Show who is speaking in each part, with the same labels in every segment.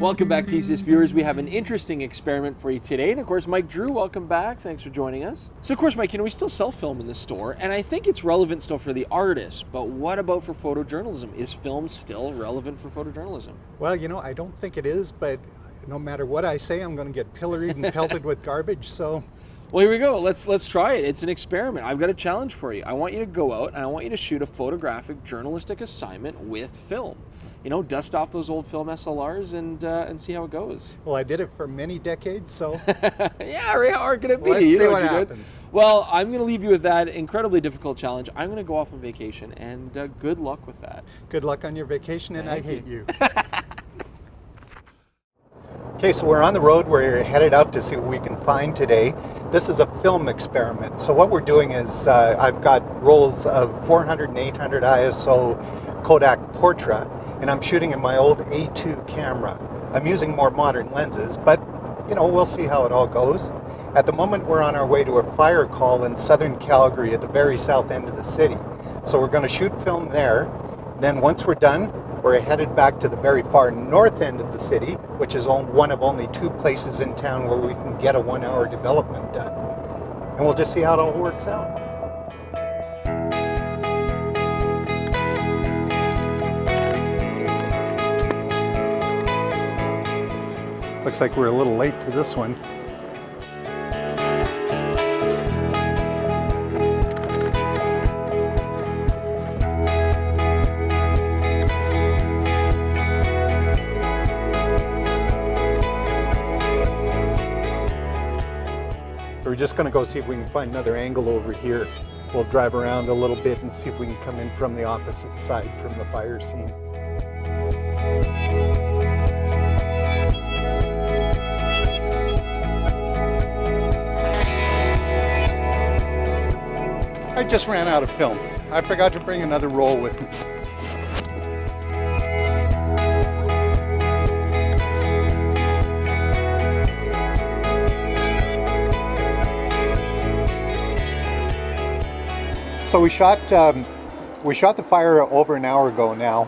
Speaker 1: Welcome back, TCS viewers. We have an interesting experiment for you today. And of course, Mike Drew, welcome back. Thanks for joining us. So of course, Mike, we still sell film in the store, and I think it's relevant still for the artists, but what about for photojournalism? Is film still relevant for photojournalism?
Speaker 2: Well, I don't think it is, but no matter what I say, I'm going to get pilloried and pelted with garbage, so...
Speaker 1: Well, here we go. Let's try it. It's an experiment. I've got a challenge for you. I want you to go out and I want you to shoot a photographic journalistic assignment with film. Dust off those old film SLRs and see how it goes.
Speaker 2: Well, I did it for many decades, so...
Speaker 1: Yeah, Ray, how hard can it be?
Speaker 2: Let's see what happens.
Speaker 1: Well, I'm going to leave you with that incredibly difficult challenge. I'm going to go off on vacation, and good luck with that.
Speaker 2: Good luck on your vacation, and I hate you. Okay, so we're on the road. We're headed out to see what we can find today. This is a film experiment. So what we're doing is I've got rolls of 400 and 800 ISO Kodak Portra, and I'm shooting in my old A2 camera. I'm using more modern lenses, but we'll see how it all goes. At the moment, we're on our way to a fire call in southern Calgary at the very south end of the city. So we're going to shoot film there. Then once we're done, we're headed back to the very far north end of the city, which is one of only 2 places in town where we can get a 1-hour development done. And we'll just see how it all works out. Looks like we're a little late to this one. So we're just going to go see if we can find another angle over here. We'll drive around a little bit and see if we can come in from the opposite side from the fire scene. I just ran out of film. I forgot to bring another roll with me. So we shot the fire over an hour ago now,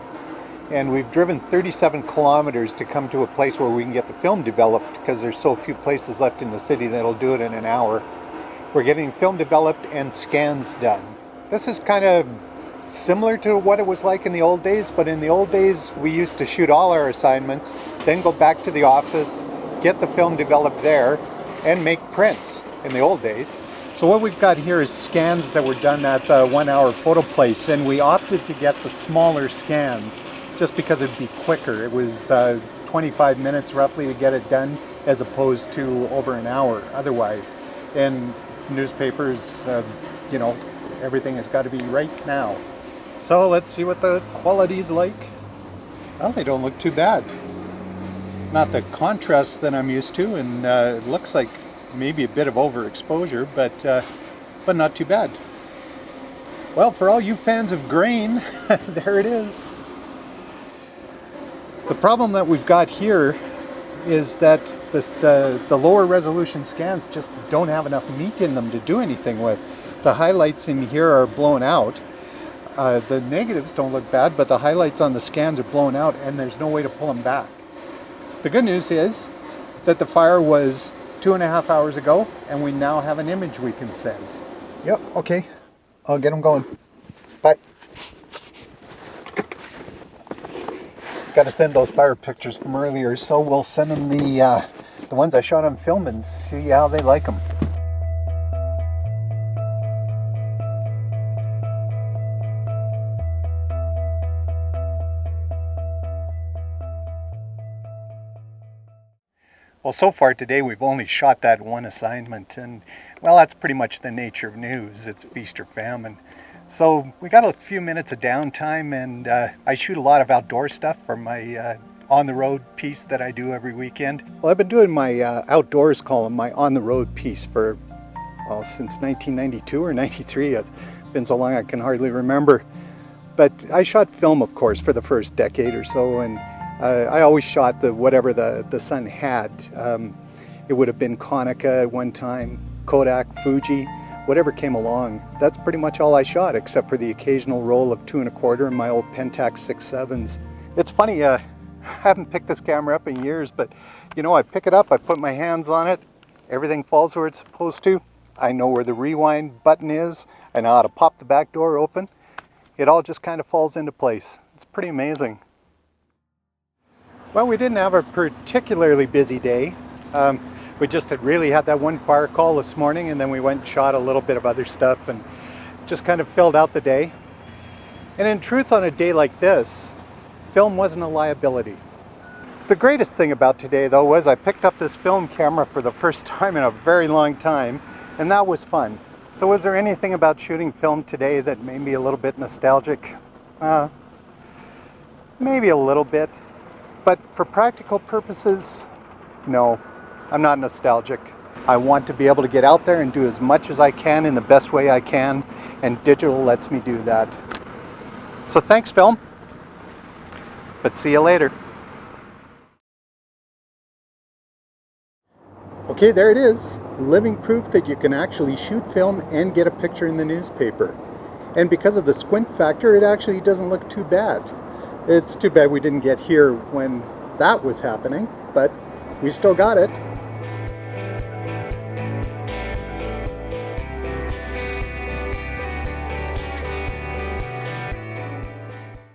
Speaker 2: and we've driven 37 kilometers to come to a place where we can get the film developed because there's so few places left in the city that'll do it in an hour. We're getting film developed and scans done. This is kind of similar to what it was like in the old days, but in the old days we used to shoot all our assignments, then go back to the office, get the film developed there, and make prints in the old days. So what we've got here is scans that were done at the 1-hour photo place, and we opted to get the smaller scans just because it'd be quicker. It was 25 minutes roughly to get it done as opposed to over an hour otherwise. And newspapers, everything has got to be right now. So let's see what the quality is like. Well, they don't look too bad. Not the contrast that I'm used to, and it looks like maybe a bit of overexposure, but not too bad. Well, for all you fans of grain, there it is. The problem that we've got here is that the lower resolution scans just don't have enough meat in them to do anything with. The highlights in here are blown out. The negatives don't look bad, but the highlights on the scans are blown out and there's no way to pull them back. The good news is that the fire was 2.5 hours ago, and we now have an image we can send. Yep, okay. I'll get them going. Bye. Got to send those fire pictures from earlier, so we'll send them the ones I shot on film and see how they like them. Well, so far today we've only shot that one assignment, and well, that's pretty much the nature of news. It's feast or famine. So we got a few minutes of downtime, and I shoot a lot of outdoor stuff for my on-the-road piece that I do every weekend. Well, I've been doing my outdoors column, my on-the-road piece for, well, since 1992 or 93. It's been so long I can hardly remember. But I shot film, of course, for the first decade or so, and I always shot whatever the Sun had. It would have been Konica at one time, Kodak, Fuji, whatever came along. That's pretty much all I shot, except for the occasional roll of 2 1/4 and my old Pentax 6.7s. It's funny, haven't picked this camera up in years, but you know, I pick it up, I put my hands on it, everything falls where it's supposed to. I know where the rewind button is. I know how to pop the back door open. It all just kind of falls into place. It's pretty amazing. Well, we didn't have a particularly busy day. We just had really had that one fire call this morning, and then we went and shot a little bit of other stuff and just kind of filled out the day. And in truth, on a day like this, film wasn't a liability. The greatest thing about today, though, was I picked up this film camera for the first time in a very long time, and that was fun. So was there anything about shooting film today that made me a little bit nostalgic? Maybe a little bit. But for practical purposes, no, I'm not nostalgic. I want to be able to get out there and do as much as I can in the best way I can, and digital lets me do that. So thanks, film, but see you later. Okay, there it is. Living proof that you can actually shoot film and get a picture in the newspaper. And because of the squint factor, it actually doesn't look too bad. It's too bad we didn't get here when that was happening, but we still got it.